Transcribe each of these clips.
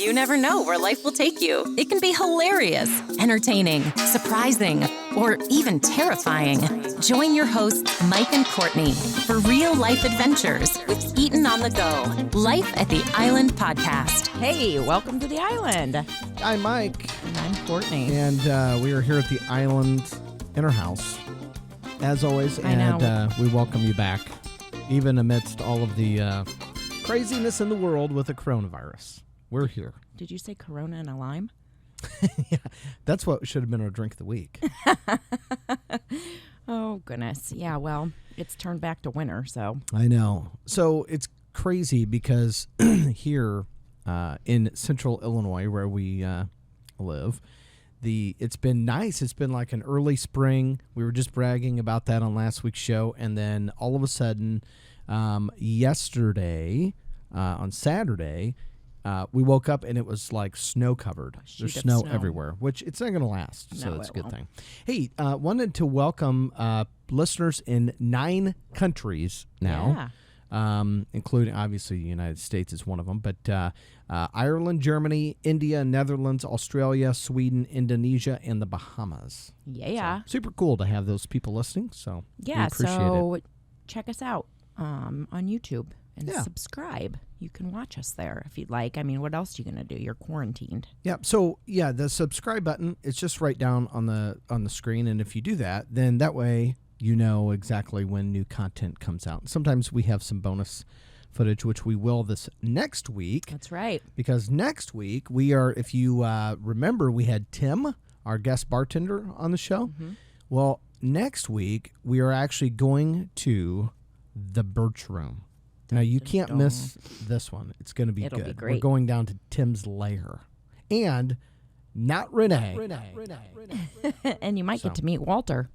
You never know where life will take you. It can be hilarious, entertaining, surprising, or even terrifying. Join your hosts, Mike and Courtney, for real life adventures with Eaton on the Go. Life at the Island podcast. Hey, welcome to the island. I'm Mike. And I'm Courtney. And we are here at the island in our house, as always. And we welcome you back, even amidst all of the craziness in the world with the coronavirus. We're here. Did you say Corona and a lime? Yeah, that's what should have been our drink of the week. Oh, goodness. Yeah, well, it's turned back to winter, so. I know. So it's crazy because here in central Illinois, where we live, it's been nice. It's been like an early spring. We were just bragging about that on last week's show. And then all of a sudden, yesterday, on Saturday, we woke up and it was like snow covered. There's snow everywhere, which it's not going to last. So that's a good thing. Hey, wanted to welcome listeners in 9 countries now, including obviously the United States is one of them, but Ireland, Germany, India, Netherlands, Australia, Sweden, Indonesia, and the Bahamas. Yeah. So, super cool to have those people listening. So we appreciate it. Check us out on YouTube. And subscribe. You can watch us there if you'd like. I mean, what else are you going to do? You're quarantined. Yeah. So, the subscribe button, it's just right down on the screen. And if you do that, then that way you know exactly when new content comes out. Sometimes we have some bonus footage, which we will this next week. That's right. Because next week we are, if you remember, we had Tim, our guest bartender, on the show. Mm-hmm. Well, next week we are actually going to the Birch Room. Now, you can't miss this one. It's going to be good. It'll be great. We're going down to Tim's lair. And not Renee. And you might get to meet Walter.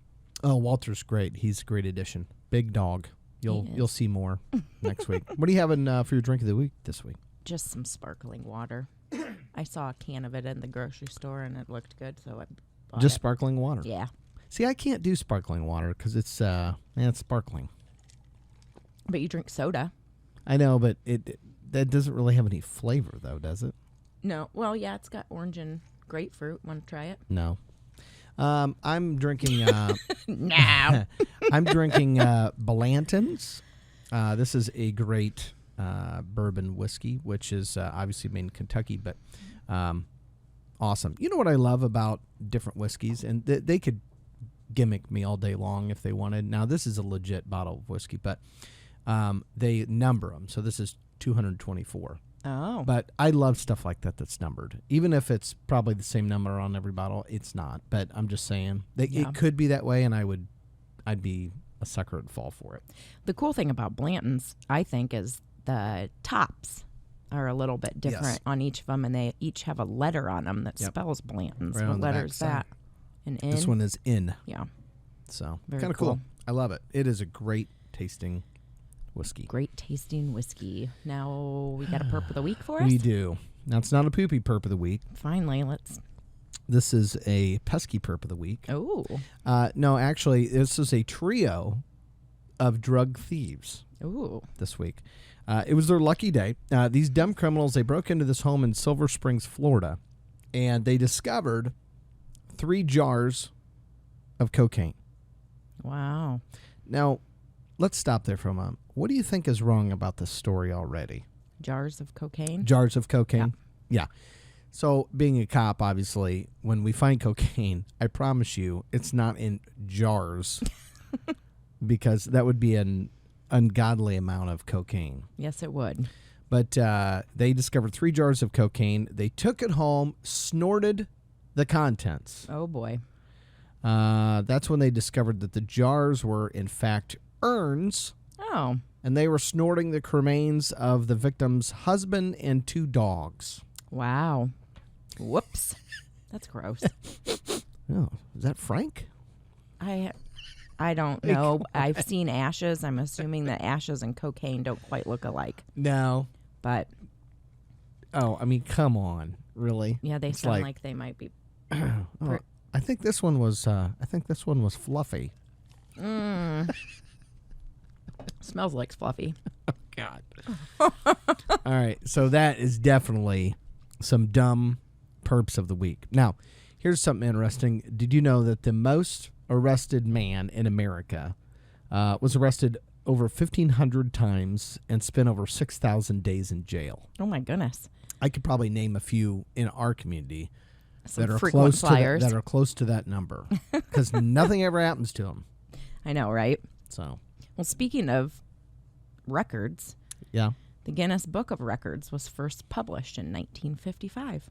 Oh, Walter's great. He's a great addition. Big dog. You'll see more next week. What are you having for your drink of the week this week? Just some sparkling water. I saw a can of it in the grocery store, and it looked good, so I bought it. Sparkling water? Yeah. See, I can't do sparkling water because it's sparkling. But you drink soda. I know, but that doesn't really have any flavor, though, does it? No. Well, yeah, it's got orange and grapefruit. Want to try it? No. I'm drinking... No. I'm drinking Blanton's. This is a great bourbon whiskey, which is obviously made in Kentucky, but awesome. You know what I love about different whiskeys? And they could gimmick me all day long if they wanted. Now, this is a legit bottle of whiskey, but... they number them. So this is 224. Oh. But I love stuff like that that's numbered. Even if it's probably the same number on every bottle, it's not. But I'm just saying it could be that way, and I'd be a sucker and fall for it. The cool thing about Blanton's, I think, is the tops are a little bit different on each of them, and they each have a letter on them that spells Blanton's. Right, what letter is that? An N? This one is N. Yeah. So very kind of cool. I love it. It is a great tasting whiskey. Great tasting whiskey. Now we got a perp of the week for us? We do. Now it's not a poopy perp of the week. Finally, let's... This is a pesky perp of the week. Oh. No, actually, this is a trio of drug thieves. Ooh. This week. It was their lucky day. These dumb criminals, they broke into this home in Silver Springs, Florida, and they discovered 3 jars of cocaine. Wow. Now, let's stop there for a moment. What do you think is wrong about this story already? Jars of cocaine? Jars of cocaine? Yeah. So, being a cop, obviously, when we find cocaine, I promise you, it's not in jars because that would be an ungodly amount of cocaine. Yes, it would. But they discovered 3 jars of cocaine. They took it home, snorted the contents. Oh, boy. That's when they discovered that the jars were, in fact, urns. Oh. And they were snorting the cremains of the victim's husband and 2 dogs. Wow. Whoops. That's gross. Oh, is that Frank? I don't know. I've seen ashes. I'm assuming that ashes and cocaine don't quite look alike. No. But. Oh, I mean, come on. Really? Yeah, they sound like they might be. I think this one was fluffy. Smells like fluffy. Oh, God. All right. So that is definitely some dumb perps of the week. Now, here's something interesting. Did you know that the most arrested man in America was arrested over 1,500 times and spent over 6,000 days in jail? Oh, my goodness. I could probably name a few in our community Some that are frequent flyers. that are close to that number because nothing ever happens to them. I know, right? So, well, speaking of records, yeah, the Guinness Book of Records was first published in 1955.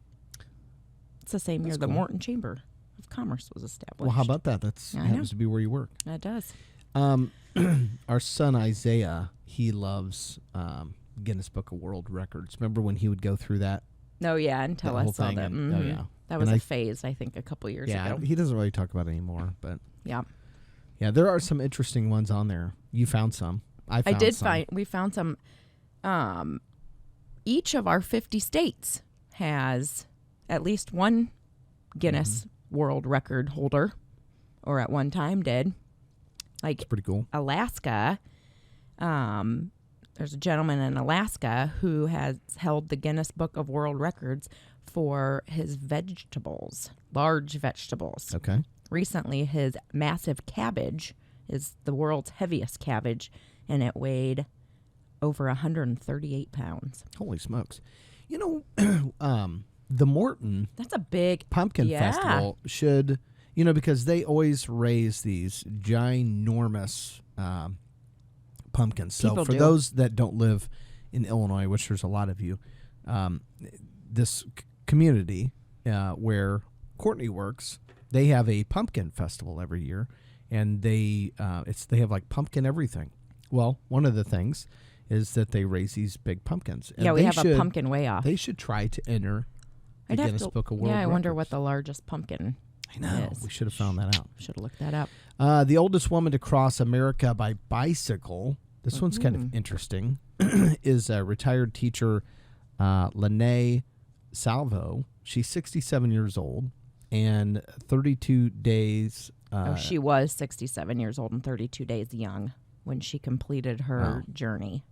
It's the same year the Morton Chamber of Commerce was established. Well, how about that? That happens to be where you work. It does. Our son Isaiah, he loves Guinness Book of World Records. Remember when he would go through that? Oh, yeah, until I saw that. Oh, yeah. That was a phase, I think, a couple years ago. Yeah, he doesn't really talk about it anymore, but yeah. Yeah, there are some interesting ones on there. You found some. We found some. Each of our 50 states has at least one Guinness World Record holder, or at one time did. Like, it's pretty cool. Alaska, there's a gentleman in Alaska who has held the Guinness Book of World Records for his vegetables, large vegetables. Okay. Recently, his massive cabbage is the world's heaviest cabbage, and it weighed over 138 pounds. Holy smokes. You know, the Morton That's a big Pumpkin Festival should, because they always raise these ginormous pumpkins. So for those that don't live in Illinois, which there's a lot of you, this community where Courtney works, they have a pumpkin festival every year, and they have like pumpkin everything. Well, one of the things is that they raise these big pumpkins. And we have a pumpkin way off. They should try to enter the Guinness Book of World Records. I wonder what the largest pumpkin is. We should have found that out. Should have looked that up. The oldest woman to cross America by bicycle, this one's kind of interesting, is a retired teacher, Lene Salvo. She's 67 years old and 32 days. She was 67 years old and 32 days young when she completed her journey.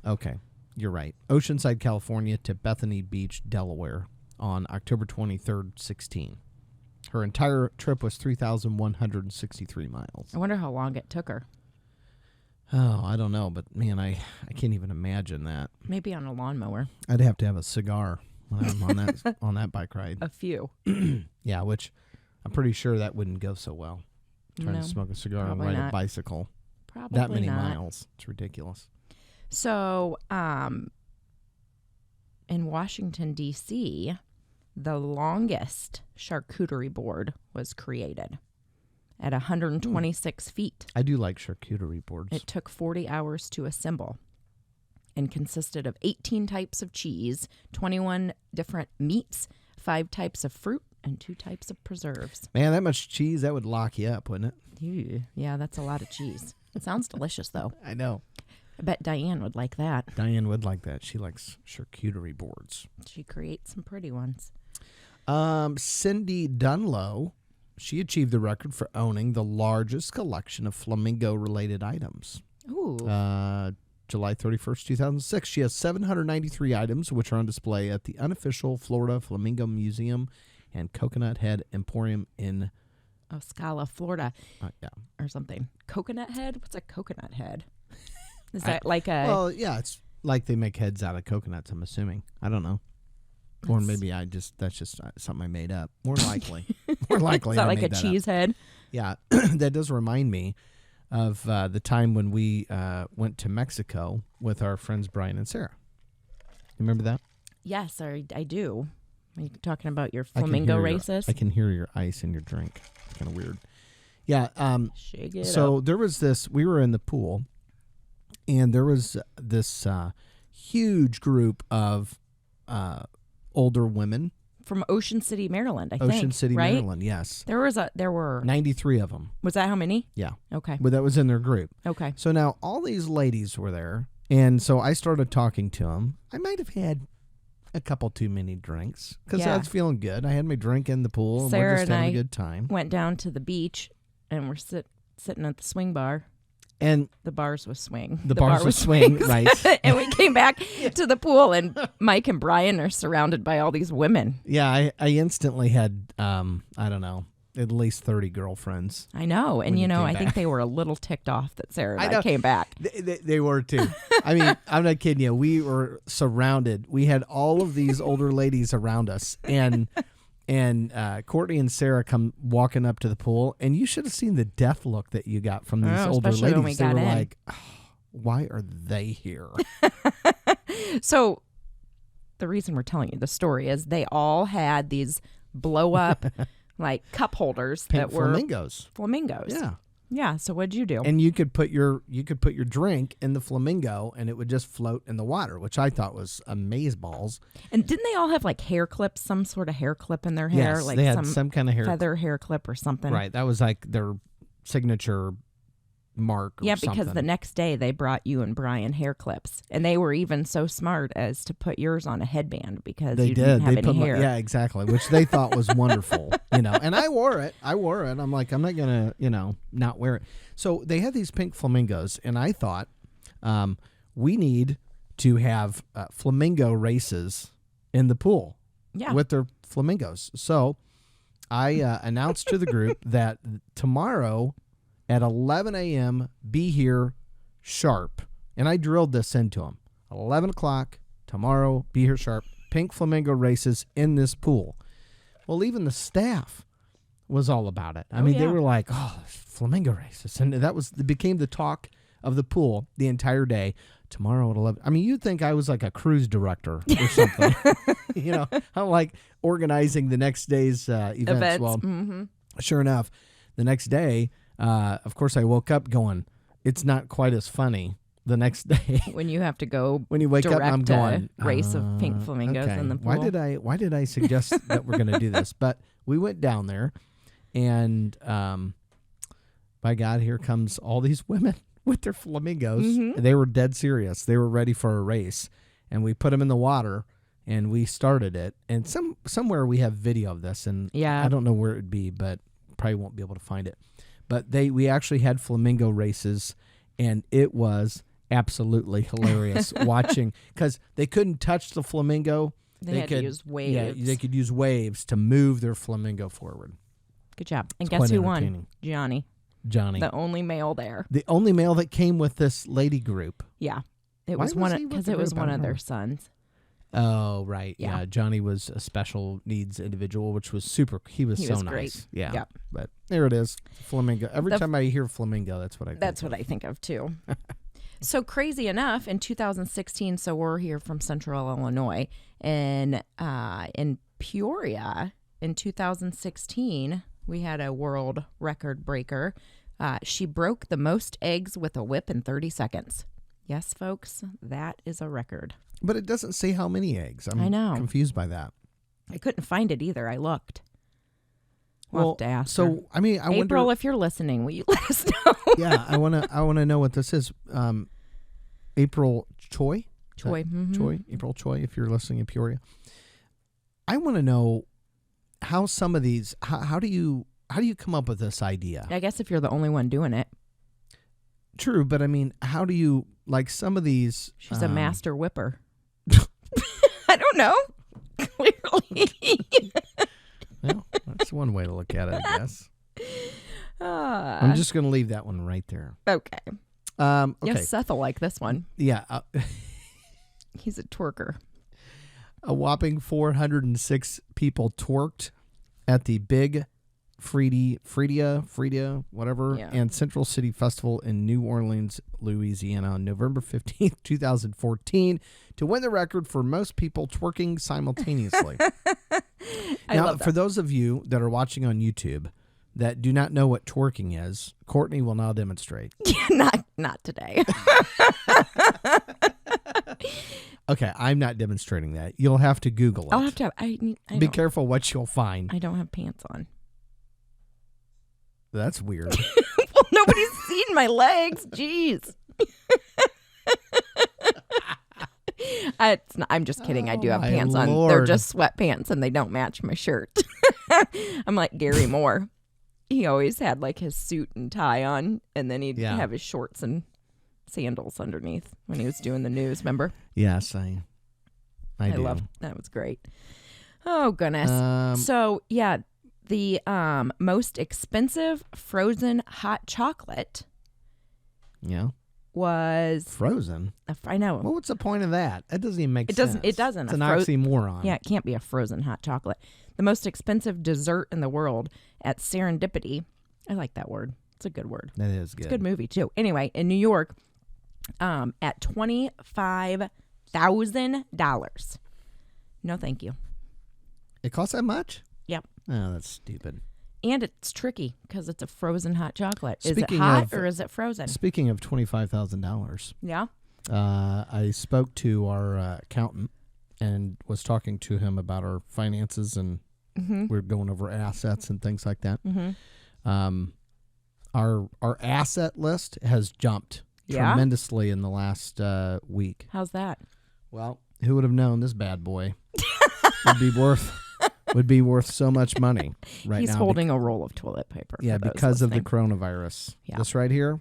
Okay, you're right. Oceanside, California to Bethany Beach, Delaware on October 23rd, 16. Her entire trip was 3,163 miles. I wonder how long it took her. Oh, I don't know, but man, I can't even imagine that. Maybe on a lawnmower. I'd have to have a cigar when I'm on that on that bike ride. A few. Yeah, which I'm pretty sure that wouldn't go so well. Trying to smoke a cigar and ride a bicycle. Probably that many not. miles. It's ridiculous. So, in Washington, D.C., the longest charcuterie board was created at 126 feet. I do like charcuterie boards. It took 40 hours to assemble and consisted of 18 types of cheese, 21 different meats, 5 types of fruit, and 2 types of preserves. Man, that much cheese, that would lock you up, wouldn't it? Yeah, that's a lot of cheese. It sounds delicious, though. I know. I bet Diane would like that. Diane would like that. She likes charcuterie boards. She creates some pretty ones. Cindy Dunlow, she achieved the record for owning the largest collection of flamingo-related items. Ooh. July 31st, 2006. She has 793 items, which are on display at the unofficial Florida Flamingo Museum and Coconut Head Emporium in Ocala, Florida. Yeah. Or something. Coconut Head? What's a coconut head? Is that like a... Well, yeah, it's like they make heads out of coconuts, I'm assuming. I don't know. Or maybe that's just something I made up. More likely. More likely. Is that like a cheese head? Yeah. That does remind me of the time when we went to Mexico with our friends Brian and Sarah. You remember that? Yes, I do. Are you talking about your flamingo races? I can hear your ice in your drink. It's kind of weird. Yeah. Shake it so up. there was this, we were in the pool, and there was this huge group of older women. From Ocean City, Maryland, I think. Ocean City, right? Maryland, yes. There were 93 of them. Was that how many? Yeah. Okay. But that was in their group. Okay. So now all these ladies were there, and so I started talking to them. I might have had a couple too many drinks because I was feeling good. I had my drink in the pool, and Sarah we're just having and a good time. Went down to the beach, and we're sitting at the swing bar. And the bars was swing. The bars was swing, right. And we came back to the pool, and Mike and Brian are surrounded by all these women. Yeah, I instantly had, I don't know, at least 30 girlfriends. I know. And, I think they were a little ticked off that Sarah and I came back. They were, too. I mean, I'm not kidding you. We were surrounded. We had all of these older ladies around us, and Courtney and Sarah come walking up to the pool, and you should have seen the death look that you got from these older ladies. When we they got were in. like, oh, why are they here? So the reason we're telling you the story is they all had these blow up like cup holders Pink that were flamingos. Yeah. Yeah. So what'd you do? And you could put your drink in the flamingo, and it would just float in the water, which I thought was amazeballs. And didn't they all have like hair clips, some sort of hair clip in their hair? Yes, like they had some kind of hair feather hair clip or something. Right. That was like their signature mark or because something. the next day they brought you and Brian hair clips, and they were even so smart as to put yours on a headband because you didn't have any hair. Yeah, exactly, which they thought was wonderful, And I wore it. I'm like, I'm not gonna, not wear it. So they had these pink flamingos, and I thought, we need to have flamingo races in the pool. Yeah. With their flamingos. So I announced to the group that tomorrow at 11 a.m., be here sharp. And I drilled this into them. 11 o'clock, tomorrow, be here sharp. Pink flamingo races in this pool. Well, even the staff was all about it. I mean, they were like, oh, flamingo races. And it became the talk of the pool the entire day. Tomorrow at 11. I mean, you'd think I was like a cruise director or something. I'm like organizing the next day's events. Well, sure enough, the next day, of course, I woke up going, it's not quite as funny the next day. When you have to go when you wake up, I'm going, race of pink flamingos in the pool. Why did I suggest that we're going to do this? But we went down there, and by God, here comes all these women with their flamingos. Mm-hmm. They were dead serious. They were ready for a race, and we put them in the water, and we started it. And somewhere we have video of this, and I don't know where it would be, but probably won't be able to find it. But we actually had flamingo races, and it was absolutely hilarious watching, because they couldn't touch the flamingo. They had to use waves. Yeah, they could use waves to move their flamingo forward. Good job. And guess who won? Johnny. The only male there. The only male that came with this lady group. Yeah. It was one of their sons. Oh, right. Yeah. Johnny was a special needs individual, which was super. He was so nice. Great. Yeah. Yep. But there it is. Flamingo. Every time I hear flamingo, that's what I think That's what I think of, too. So crazy enough, in 2016, so we're here from Central Illinois, and in Peoria in 2016, we had a world record breaker. She broke the most eggs with a whip in 30 seconds. Yes, folks, that is a record. But it doesn't say how many eggs. I know. Confused by that. I couldn't find it either. I looked. We'll have to ask her. I mean, I April, wonder, if you're listening, will you let us know? Yeah, I wanna know what this is. April Choi. Choi. Mm-hmm. Choi. April Choi. If you're listening in Peoria, I want to know how some of these. How do you come up with this idea? I guess if you're the only one doing it. True, but I mean, how do you like some of these? She's a master whipper. I don't know. Clearly. Well, that's one way to look at it, I guess. I'm just going to leave that one right there. Okay. Okay. Yes, Seth will like this one. Yeah. He's a twerker. A whopping 406 people twerked at the Big Freedia, whatever, and Central City Festival in New Orleans, Louisiana on November 15th, 2014 to win the record for most people twerking simultaneously. Now, for those of you that are watching on YouTube that do not know what twerking is, Courtney will now demonstrate. Not today. Okay, I'm not demonstrating that. You'll have to Google it. I'll have to. Be careful what you'll find. I don't have pants on. That's weird. Well, nobody's seen my legs. Jeez. I'm just kidding. I do have pants on. They're just sweatpants and they don't match my shirt. I'm like Gary Moore. he always had like his suit and tie on, and then he'd have his shorts and sandals underneath when he was doing the news. Remember? Yes, I do. Loved that. Was great. Oh goodness. So yeah, the most expensive frozen hot chocolate. Yeah. Was frozen. I know. Well, what's the point of that? That doesn't even make sense. It doesn't. It's an oxymoron. Yeah, it can't be a frozen hot chocolate. The most expensive dessert in the world at Serendipity. I like that word. It's a good word. That is good. It's a good movie too. Anyway, in New York, at $25,000. No, thank you. It costs that much? Yep. Oh, that's stupid. And it's tricky because it's a frozen hot chocolate. Is Speaking it hot of- or is it frozen? Speaking of $25,000, Yeah. I spoke to our accountant and was talking to him about our finances, and we're going over assets and things like that. Our asset list has jumped tremendously in the last week. How's that? Well, who would have known this bad boy would be worth so much money right now? He's holding a roll of toilet paper. Yeah, because of the coronavirus. Yeah. This right here,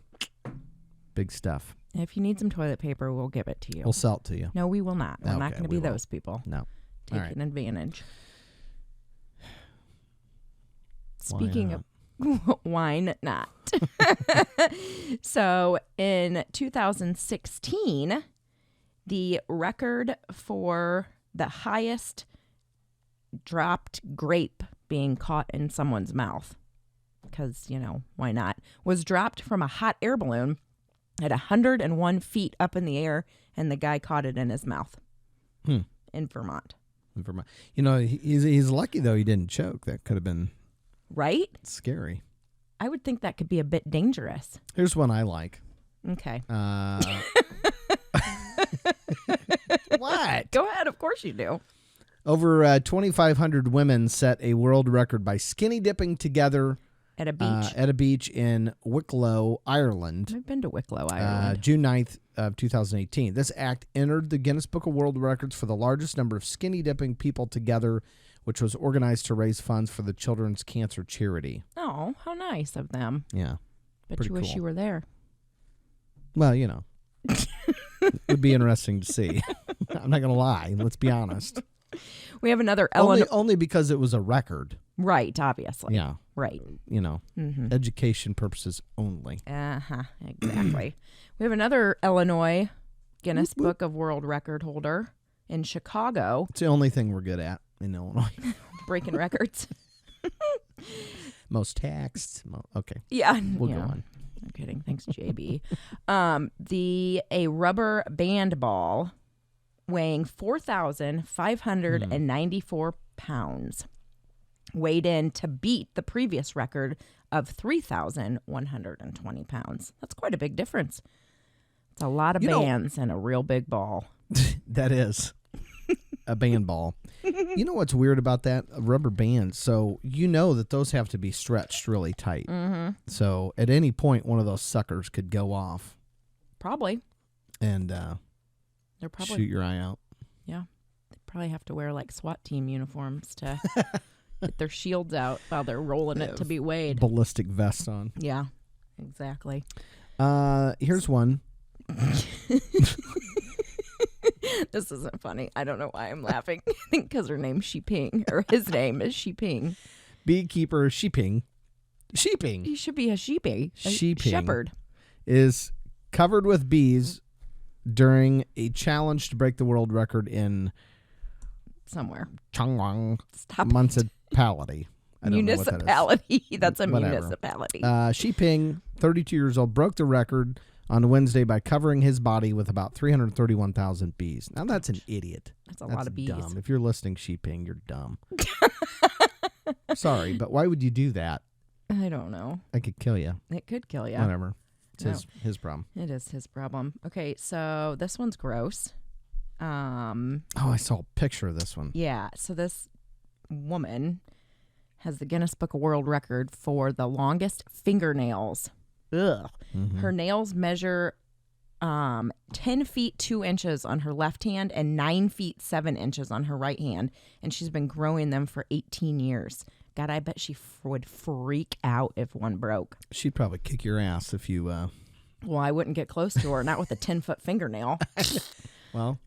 big stuff. If you need some toilet paper, we'll give it to you. We'll sell it to you. No, we will not. We're not going to be won't. those people. No. Taking advantage. Speaking of wine, not. So in 2016, the record for the highest dropped grape being caught in someone's mouth, because, why not, was dropped from a hot air balloon at 101 feet up in the air, and the guy caught it in his mouth in Vermont. He's lucky, though, he didn't choke. That could have been scary. I would think that could be a bit dangerous. Here's one I like. Okay. What? Go ahead. Of course you do. Over 2,500 women set a world record by skinny dipping together at a beach. At a beach in Wicklow, Ireland. I've been to Wicklow, Ireland. June 9th of 2018. This act entered the Guinness Book of World Records for the largest number of skinny dipping people together, which was organized to raise funds for the Children's Cancer Charity. Oh, how nice of them. Yeah. Bet you wish you were there. Well, it would be interesting to see. I'm not going to lie. Let's be honest. We have another only because it was a record. Right, obviously. Yeah. Right. Education purposes only. Exactly. We have another Illinois Guinness Book of World Record holder in Chicago. It's the only thing we're good at in Illinois. Breaking records. Most taxed. Okay. Yeah. We'll go on. I'm kidding. Thanks, JB. A rubber band ball weighing 4,594 pounds weighed in to beat the previous record of 3,120 pounds. That's quite a big difference. It's a lot of bands and a real big ball. That is a band ball. You know what's weird about that? A rubber band. So that those have to be stretched really tight. Mm-hmm. So at any point, one of those suckers could go off. Probably. And they're probably shoot your eye out. Yeah. They probably have to wear like SWAT team uniforms to get their shields out while they're rolling it to be weighed. Ballistic vests on. Yeah, exactly. Here's one. This isn't funny. I don't know why I'm laughing. I think because her name's Shiping, or his name is Shiping. Beekeeper Shiping. He should be a sheepy. Shiping shepherd. Is covered with bees during a challenge to break the world record in somewhere. Changwon municipality. Municipality. That's a Whatever. Municipality. Shiping, 32 years old, broke the record on Wednesday by covering his body with about 331,000 bees. Now that's an idiot. That's a lot of bees. Dumb. If you're listening, Shiping, you're dumb. Sorry, but why would you do that? I don't know. It could kill you. It could kill you. Whatever. It's his problem. It is his problem. Okay, so this one's gross. I saw a picture of this one. Yeah, so this woman has the Guinness Book of World Record for the longest fingernails. Ugh. Mm-hmm. Her nails measure 10 feet 2 inches on her left hand and 9 feet 7 inches on her right hand, and she's been growing them for 18 years. God, I bet she would freak out if one broke. She'd probably kick your ass if you... Well, I wouldn't get close to her, not with a 10-foot fingernail. Well,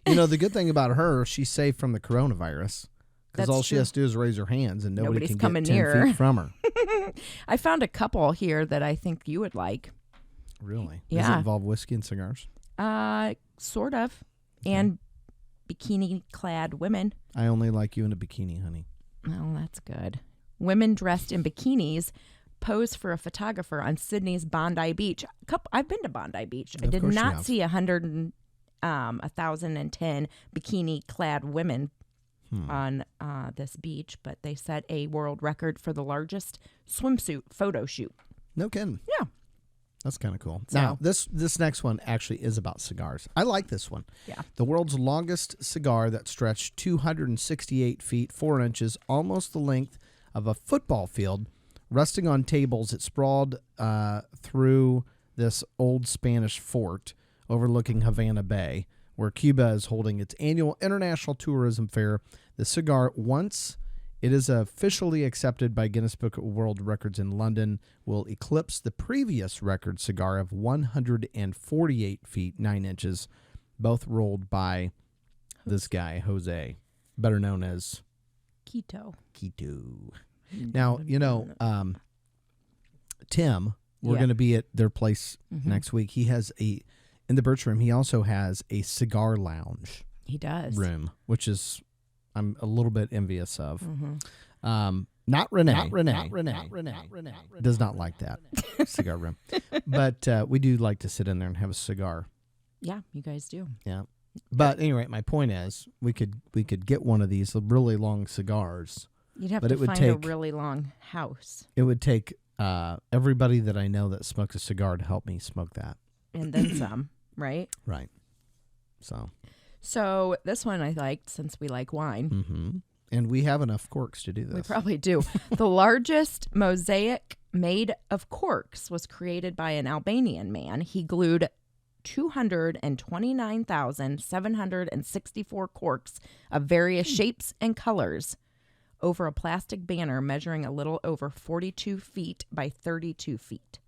the good thing about her, she's safe from the coronavirus. Because all she has to do is raise her hands and nobody's can coming get 10 near feet from her. I found a couple here that I think you would like. Really? Yeah. Does it involve whiskey and cigars? Sort of. Okay. And bikini-clad women. I only like you in a bikini, honey. Oh, that's good. Women dressed in bikinis pose for a photographer on Sydney's Bondi Beach. I've been to Bondi Beach. I did not see 1,010 bikini-clad women on this beach, but they set a world record for the largest swimsuit photo shoot. No kidding. Yeah. That's kind of cool. So, now, this next one actually is about cigars. I like this one. Yeah. The world's longest cigar that stretched 268 feet, 4 inches, almost the length of a football field, resting on tables. It sprawled through this old Spanish fort overlooking Havana Bay, where Cuba is holding its annual International Tourism Fair. The cigar, once it is officially accepted by Guinness Book of World Records in London, will eclipse the previous record cigar of 148 feet, 9 inches, both rolled by this guy, Jose, better known as Quito. Now, Tim, we're going to be at their place next week. He has in the Birch Room, he also has a cigar lounge. He does. Room, which is I'm a little bit envious of. Not Renee. Does not like that cigar room. But we do like to sit in there and have a cigar. Yeah, you guys do. Yeah. But anyway, my point is we could get one of these really long cigars. You'd have to find a really long house. It would take everybody that I know that smokes a cigar to help me smoke that. And then some, right? Right. So this one I liked since we like wine. Mm-hmm. And we have enough corks to do this. We probably do. The largest mosaic made of corks was created by an Albanian man. He glued 229,764 corks of various shapes and colors over a plastic banner measuring a little over 42 feet by 32 feet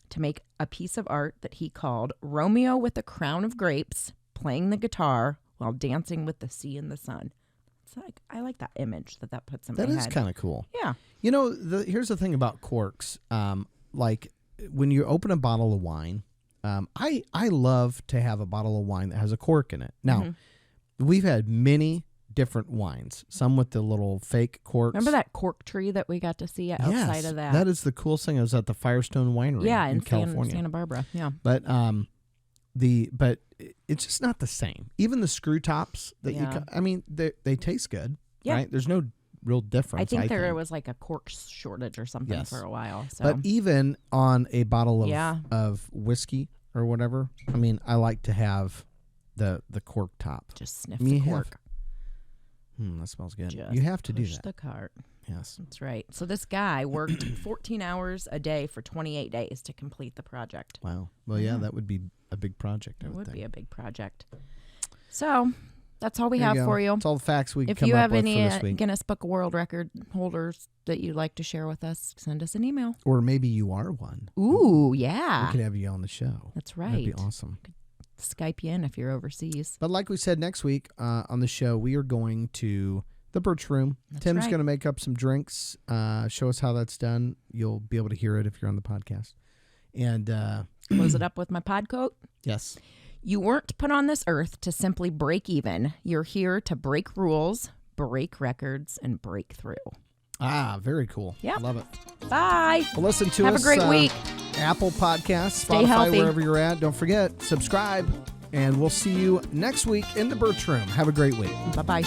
to make a piece of art that he called Romeo with a Crown of Grapes playing the guitar while dancing with the sea and the sun. It's like, I like that image that puts in my head. That is kind of cool. Yeah. Here's the thing about corks. Like when you open a bottle of wine, I love to have a bottle of wine that has a cork in it. Now, we've had many different wines, some with the little fake corks. Remember that cork tree that we got to see outside of that? That is the coolest thing. I was at the Firestone Winery in California. Santa Barbara. Yeah. But it's just not the same. Even the screw tops that they taste good, right? There's no real difference. I think there was like a cork shortage or something for a while. So. But even on a bottle of whiskey or whatever, I like to have the cork top. Just sniff the cork. That smells good. You have to do that. Push the cart. Yes. That's right. So this guy worked 14 hours a day for 28 days to complete the project. Wow. Well, yeah, that would be a big project, I would think. It would be a big project. So that's all we have for you. That's all the facts we can come up with. If you you have any any Guinness Book of World Record holders that you'd like to share with us, send us an email. Or maybe you are one. Ooh, yeah. We could have you on the show. That's right. That'd be awesome. Skype you in if you're overseas. But like we said, next week on the show, we are going to the Birch Room. That's Tim's going to make up some drinks, show us how that's done. You'll be able to hear it if you're on the podcast. And close it up with my pod quote. Yes. You weren't put on this earth to simply break even. You're here to break rules, break records, and break through. Ah, very cool. Yeah. Love it. Bye. Well, listen to us. Have a great week. Apple Podcasts, Stay Spotify, healthy. Wherever you're at. Don't forget, subscribe. And we'll see you next week in the Birch Room. Have a great week. Bye-bye.